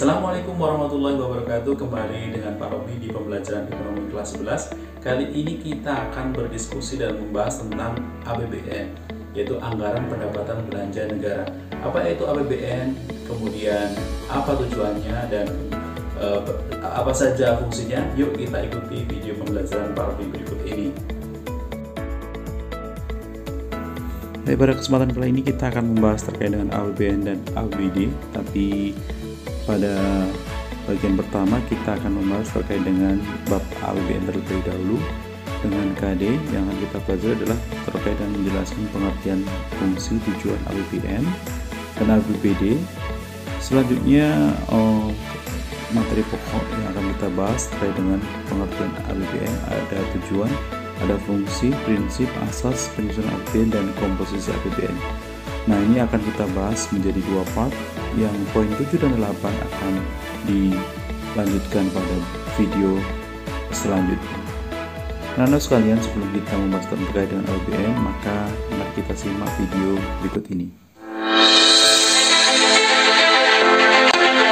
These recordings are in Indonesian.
Assalamualaikum warahmatullahi wabarakatuh. Kembali dengan Pak Robi di pembelajaran ekonomi kelas 11. Kali ini kita akan berdiskusi dan membahas tentang APBN, yaitu Anggaran Pendapatan Belanja Negara. Apa itu APBN, kemudian apa tujuannya, dan apa saja fungsinya? Yuk kita ikuti video pembelajaran Pak Robi berikut ini. Baik, pada kesempatan kali ini kita akan membahas terkait dengan APBN dan APBD, tapi pada bagian pertama kita akan membahas terkait dengan bab APBN terlebih dahulu. Dengan KD yang akan kita pelajari adalah terkait dengan menjelaskan pengertian fungsi, tujuan APBN dan APBD. Selanjutnya materi pokok yang akan kita bahas terkait dengan pengertian APBN, ada tujuan, ada fungsi, prinsip, asas penyusunan APBN, dan komposisi APBN. Nah, ini akan kita bahas menjadi dua part, yang poin 7 dan 8 akan dilanjutkan pada video selanjutnya. Nah, sekalian, sebelum kita membahas terkait dengan APBN, maka mari kita simak video berikut ini.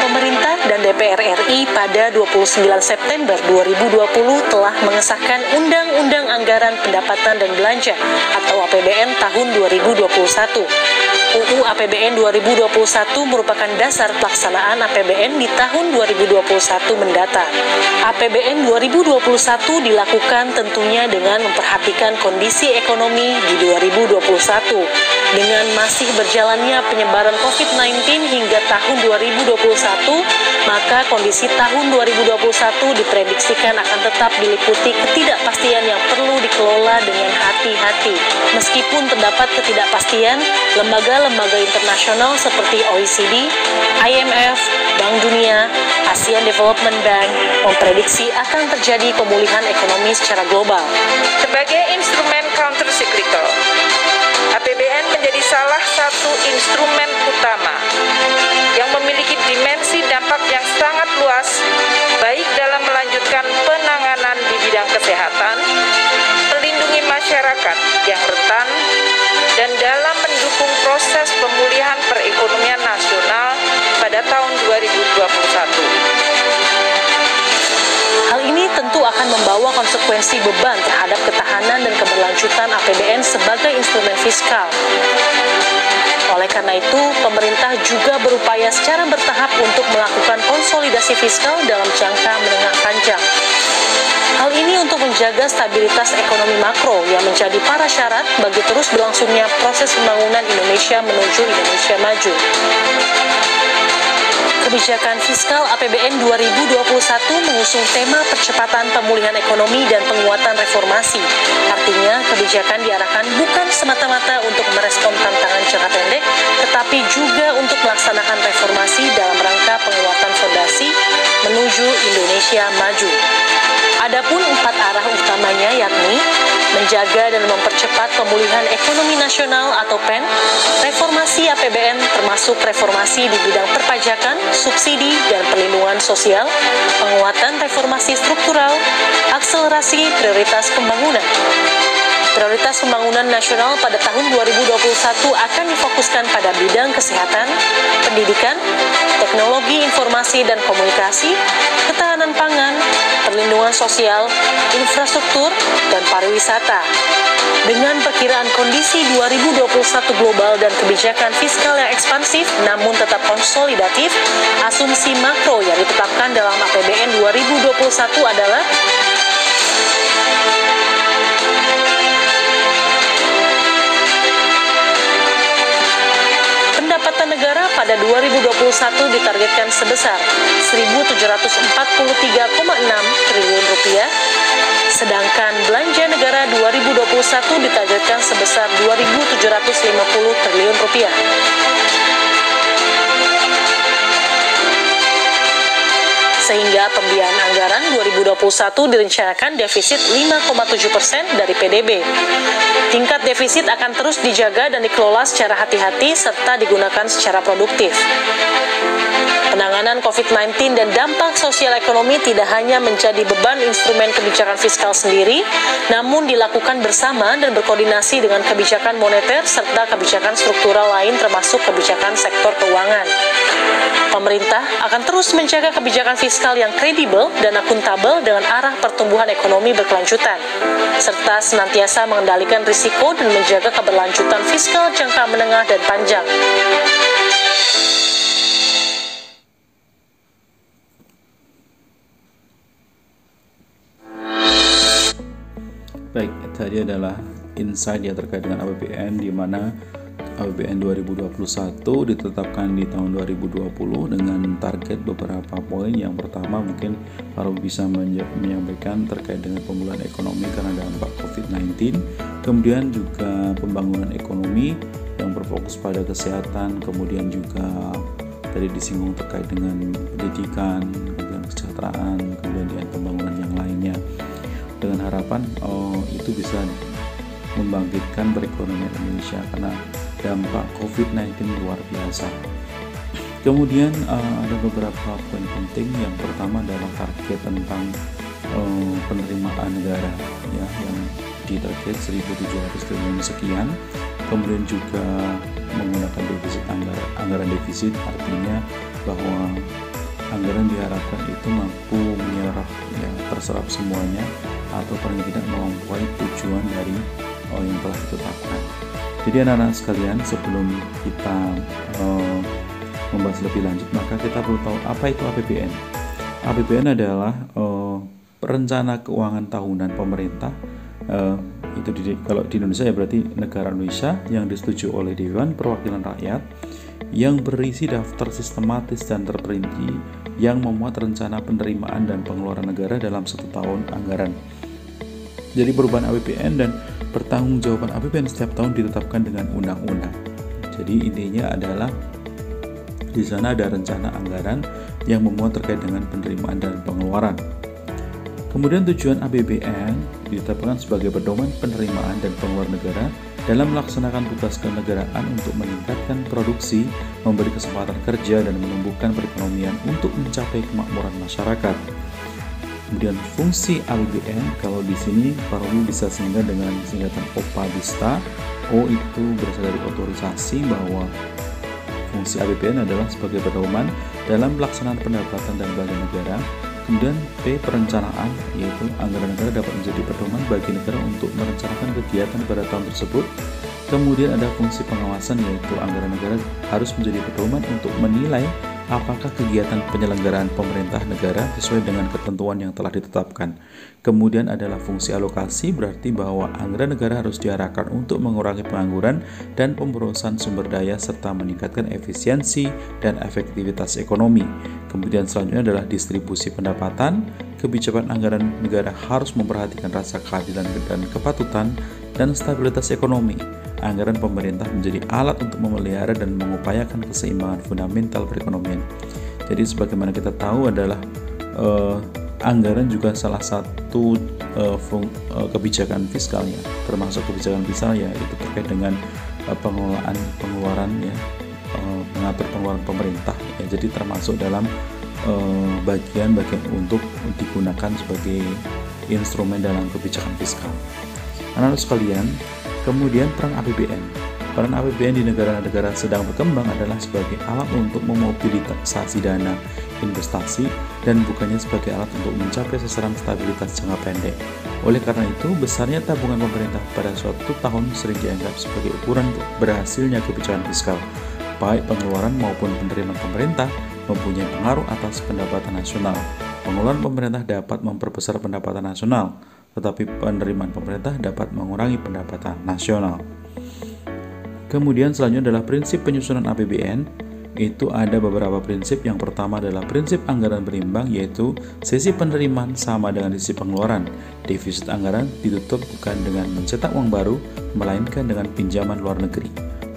Pemerintah dan DPR RI pada 29 September 2020 telah mengesahkan Undang-Undang Anggaran Pendapatan dan Belanja atau APBN tahun 2021. UU APBN 2021 merupakan dasar pelaksanaan APBN di tahun 2021 mendatang. APBN 2021 dilakukan tentunya dengan memperhatikan kondisi ekonomi di 2021. Dengan masih berjalannya penyebaran COVID-19 hingga tahun 2021, maka kondisi tahun 2021 diprediksikan akan tetap diliputi ketidakpastian yang perlu dikelola dengan hati-hati. Meskipun terdapat ketidakpastian, lembaga internasional seperti OECD, IMF, Bank Dunia, Asian Development Bank memprediksi akan terjadi pemulihan ekonomi secara global. Sebagai instrumen counter-cyclical, APBN menjadi salah satu instrumen utama yang memiliki dimensi dampak yang sangat luas, baik dalam melanjutkan penanganan di bidang kesehatan, melindungi masyarakat yang rentan, dan dalam mendukung proses pemulihan perekonomian nasional pada tahun 2021. Hal ini tentu akan membawa konsekuensi beban terhadap ketahanan dan keberlanjutan APBN sebagai instrumen fiskal. Oleh karena itu, pemerintah juga berupaya secara bertahap untuk melakukan konsolidasi fiskal dalam jangka menengah panjang. Hal ini untuk menjaga stabilitas ekonomi makro yang menjadi prasyarat bagi terus berlangsungnya proses pembangunan Indonesia menuju Indonesia maju. Kebijakan fiskal APBN 2021 mengusung tema percepatan pemulihan ekonomi dan penguatan reformasi. Artinya, kebijakan diarahkan bukan semata-mata untuk merespon tantangan jangka pendek, tetapi juga untuk melaksanakan reformasi dalam rangka penguatan fondasi menuju Indonesia maju. Adapun 4 arah utamanya yakni menjaga dan mempercepat pemulihan ekonomi nasional atau PEN, reformasi APBN termasuk reformasi di bidang perpajakan, subsidi, dan perlindungan sosial, penguatan reformasi struktural, akselerasi prioritas pembangunan. Prioritas pembangunan nasional pada tahun 2021 akan difokuskan pada bidang kesehatan, pendidikan, teknologi informasi dan komunikasi, ketahanan pangan, perlindungan sosial, infrastruktur, dan pariwisata. Dengan perkiraan kondisi 2021 global dan kebijakan fiskal yang ekspansif namun tetap konsolidatif, asumsi makro yang ditetapkan dalam APBN 2021 adalah pendapatan negara pada 2021 ditargetkan sebesar Rp1.743,6 triliun, sedangkan belanja negara 2021 ditargetkan sebesar Rp2.750 triliun. Sehingga pembiayaan anggaran 2021 direncanakan defisit 5,7% dari PDB. Tingkat defisit akan terus dijaga dan dikelola secara hati-hati serta digunakan secara produktif. Penanganan COVID-19 dan dampak sosial ekonomi tidak hanya menjadi beban instrumen kebijakan fiskal sendiri, namun dilakukan bersama dan berkoordinasi dengan kebijakan moneter serta kebijakan struktural lain termasuk kebijakan sektor keuangan. Pemerintah akan terus menjaga kebijakan fiskal yang kredibel dan akuntabel dengan arah pertumbuhan ekonomi berkelanjutan, serta senantiasa mengendalikan risiko dan menjaga keberlanjutan fiskal jangka menengah dan panjang. Baik, tadi adalah insight yang terkait dengan APBN, di mana APBN 2021 ditetapkan di tahun 2020 dengan target beberapa poin. Yang pertama mungkin Farouk bisa menyampaikan terkait dengan pemulihan ekonomi karena dampak COVID-19, kemudian juga pembangunan ekonomi yang berfokus pada kesehatan, kemudian juga tadi disinggung terkait dengan pendidikan, kemudian kesejahteraan, kemudian pembangunan yang lainnya, dengan harapan itu bisa membangkitkan perekonomian Indonesia karena dampak COVID-19 luar biasa. Kemudian ada beberapa poin penting. Yang pertama adalah target tentang penerimaan negara ya, yang di target 1.700 triliun sekian. Kemudian juga menggunakan defisit anggaran defisit, artinya bahwa anggaran diharapkan itu mampu menyerap ya, terserap semuanya atau paling tidak melampaui tujuan dari yang telah ditetapkan. Jadi anak-anak sekalian, sebelum kita membahas lebih lanjut, maka kita perlu tahu apa itu APBN. APBN adalah rencana keuangan tahunan pemerintah. Itu kalau di Indonesia ya berarti negara Indonesia, yang disetujui oleh Dewan Perwakilan Rakyat, yang berisi daftar sistematis dan terperinci yang memuat rencana penerimaan dan pengeluaran negara dalam satu tahun anggaran. Jadi perubahan APBN dan pertanggungjawaban APBN setiap tahun ditetapkan dengan undang-undang. Jadi intinya adalah di sana ada rencana anggaran yang memuat terkait dengan penerimaan dan pengeluaran. Kemudian tujuan APBN ditetapkan sebagai pedoman penerimaan dan pengeluaran negara dalam melaksanakan tugas kenegaraan untuk meningkatkan produksi, memberi kesempatan kerja, dan menumbuhkan perekonomian untuk mencapai kemakmuran masyarakat. Kemudian fungsi APBN, kalau di sini Pak Romi bisa singkat dengan singkatan OPADISTA. O itu berasal dari otorisasi, bahwa fungsi APBN adalah sebagai pedoman dalam pelaksanaan pendapatan dan belanja negara. Kemudian P, perencanaan, yaitu anggaran negara dapat menjadi pedoman bagi negara untuk merencanakan kegiatan pada tahun tersebut. Kemudian ada fungsi pengawasan, yaitu anggaran negara harus menjadi pedoman untuk menilai apakah kegiatan penyelenggaraan pemerintah negara sesuai dengan ketentuan yang telah ditetapkan. Kemudian adalah fungsi alokasi, berarti bahwa anggaran negara harus diarahkan untuk mengurangi pengangguran dan pemborosan sumber daya serta meningkatkan efisiensi dan efektivitas ekonomi. Kemudian selanjutnya adalah distribusi pendapatan. Kebijakan anggaran negara harus memperhatikan rasa keadilan dan kepatutan dan stabilitas ekonomi. Anggaran pemerintah menjadi alat untuk memelihara dan mengupayakan keseimbangan fundamental perekonomian. Jadi sebagaimana kita tahu adalah anggaran juga salah satu kebijakan fiskalnya, termasuk kebijakan fiskal ya, itu terkait dengan pengelolaan pengeluaran ya, mengatur pengeluaran pemerintah ya, jadi termasuk dalam bagian-bagian untuk digunakan sebagai instrumen dalam kebijakan fiskal. Anak-anak sekalian, kemudian peran APBN. Peran APBN di negara-negara sedang berkembang adalah sebagai alat untuk memobilisasi dana investasi dan bukannya sebagai alat untuk mencapai sasaran stabilitas jangka pendek. Oleh karena itu, besarnya tabungan pemerintah pada suatu tahun sering dianggap sebagai ukuran berhasilnya kebijakan fiskal. Baik pengeluaran maupun penerimaan pemerintah mempunyai pengaruh atas pendapatan nasional. Pengeluaran pemerintah dapat memperbesar pendapatan nasional, tetapi penerimaan pemerintah dapat mengurangi pendapatan nasional. Kemudian selanjutnya adalah prinsip penyusunan APBN. Itu ada beberapa prinsip. Yang pertama adalah prinsip anggaran berimbang, yaitu sisi penerimaan sama dengan sisi pengeluaran. Defisit anggaran ditutup bukan dengan mencetak uang baru, melainkan dengan pinjaman luar negeri.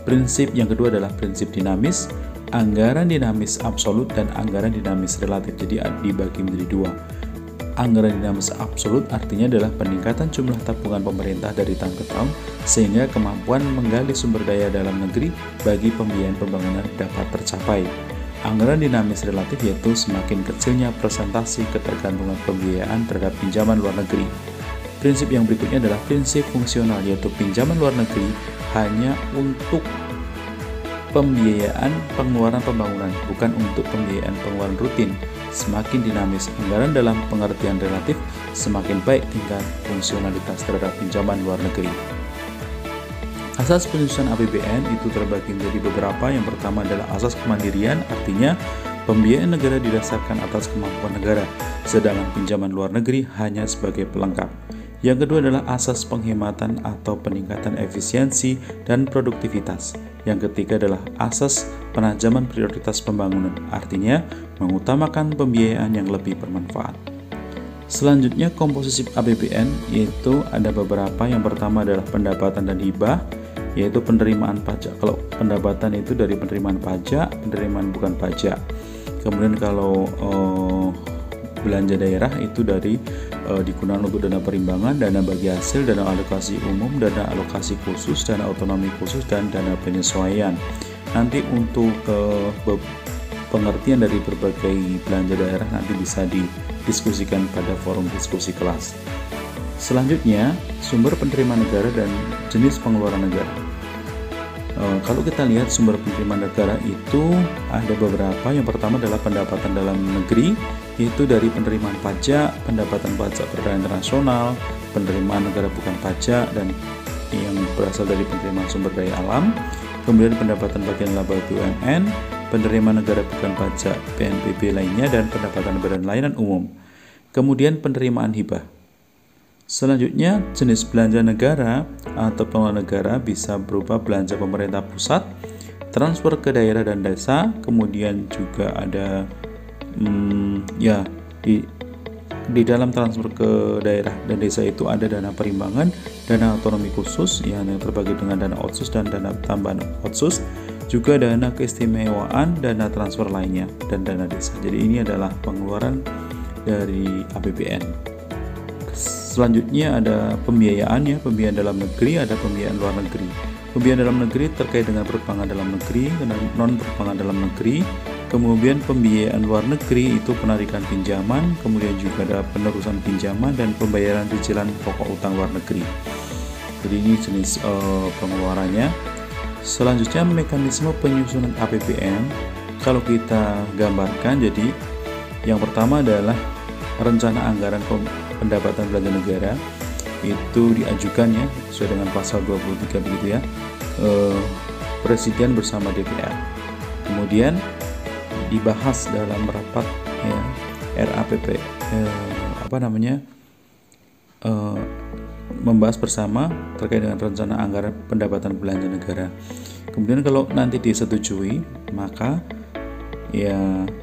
Prinsip yang kedua adalah prinsip dinamis. Anggaran dinamis absolut dan anggaran dinamis relatif, jadi dibagi menjadi dua. Anggaran dinamis absolut artinya adalah peningkatan jumlah tabungan pemerintah dari tahun ke tahun sehingga kemampuan menggali sumber daya dalam negeri bagi pembiayaan pembangunan dapat tercapai. Anggaran dinamis relatif yaitu semakin kecilnya persentase ketergantungan pembiayaan terhadap pinjaman luar negeri. Prinsip yang berikutnya adalah prinsip fungsional, yaitu pinjaman luar negeri hanya untuk pembiayaan pengeluaran pembangunan, bukan untuk pembiayaan pengeluaran rutin. Semakin dinamis anggaran dalam pengertian relatif, semakin baik tingkat fungsionalitas terhadap pinjaman luar negeri. Asas penyusunan APBN itu terbagi menjadi beberapa. Yang pertama adalah asas kemandirian, artinya pembiayaan negara didasarkan atas kemampuan negara, sedangkan pinjaman luar negeri hanya sebagai pelengkap. Yang kedua adalah asas penghematan atau peningkatan efisiensi dan produktivitas. Yang ketiga adalah asas penajaman prioritas pembangunan, artinya mengutamakan pembiayaan yang lebih bermanfaat. Selanjutnya komposisi APBN, yaitu ada beberapa. Yang pertama adalah pendapatan dan hibah, yaitu penerimaan pajak. Kalau pendapatan itu dari penerimaan pajak, penerimaan bukan pajak. Kemudian kalau belanja daerah itu dari digunakan untuk dana perimbangan, dana bagi hasil, dana alokasi umum, dana alokasi khusus, dana otonomi khusus, dan dana penyesuaian. Nanti untuk pengertian dari berbagai belanja daerah nanti bisa didiskusikan pada forum diskusi kelas. Selanjutnya, sumber penerimaan negara dan jenis pengeluaran negara. Kalau kita lihat sumber penerimaan negara itu ada beberapa. Yang pertama adalah pendapatan dalam negeri, yaitu dari penerimaan pajak, pendapatan pajak perdagangan internasional, penerimaan negara bukan pajak, dan yang berasal dari penerimaan sumber daya alam. Kemudian pendapatan bagian laba BUMN, penerimaan negara bukan pajak PNBP lainnya, dan pendapatan badan layanan umum. Kemudian penerimaan hibah. Selanjutnya, jenis belanja negara atau pengeluaran negara bisa berupa belanja pemerintah pusat, transfer ke daerah dan desa, kemudian juga ada di dalam transfer ke daerah dan desa itu ada dana perimbangan, dana otonomi khusus yang terbagi dengan dana otsus dan dana tambahan otsus, juga dana keistimewaan, dana transfer lainnya, dan dana desa. Jadi ini adalah pengeluaran dari APBN. Selanjutnya ada pembiayaan, pembiayaan dalam negeri, ada pembiayaan luar negeri. Pembiayaan dalam negeri terkait dengan perbankan dalam negeri dan non perbankan dalam negeri. Kemudian pembiayaan luar negeri itu penarikan pinjaman, kemudian juga ada penerusan pinjaman dan pembayaran cicilan pokok utang luar negeri. Jadi ini jenis pengeluarannya. Selanjutnya mekanisme penyusunan APBN. Kalau kita gambarkan, jadi yang pertama adalah rencana anggaran pendapatan belanja negara itu diajukan sesuai dengan pasal 23 begitu Presiden bersama DPR. Kemudian dibahas dalam rapat RAPP membahas bersama terkait dengan rencana anggaran pendapatan belanja negara. Kemudian kalau nanti disetujui, maka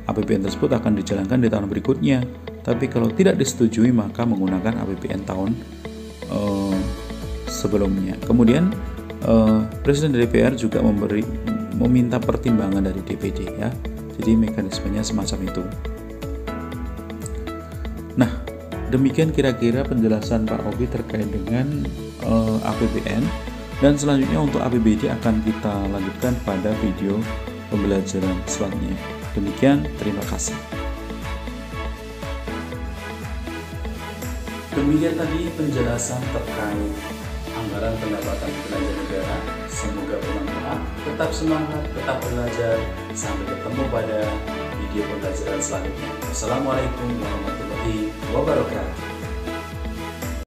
APBN tersebut akan dijalankan di tahun berikutnya. Tapi kalau tidak disetujui, maka menggunakan APBN tahun sebelumnya. Kemudian Presiden DPR juga meminta pertimbangan dari DPD Jadi mekanismenya semacam itu. Nah, demikian kira-kira penjelasan Pak Ogi terkait dengan APBN. Dan selanjutnya untuk APBD akan kita lanjutkan pada video pembelajaran selanjutnya. Demikian, terima kasih. Demikian tadi penjelasan terkait anggaran pendapatan belanja negara. Semoga bermanfaat. Tetap semangat, tetap belajar. Sampai ketemu pada video pembelajaran selanjutnya. Wassalamualaikum warahmatullahi wabarakatuh.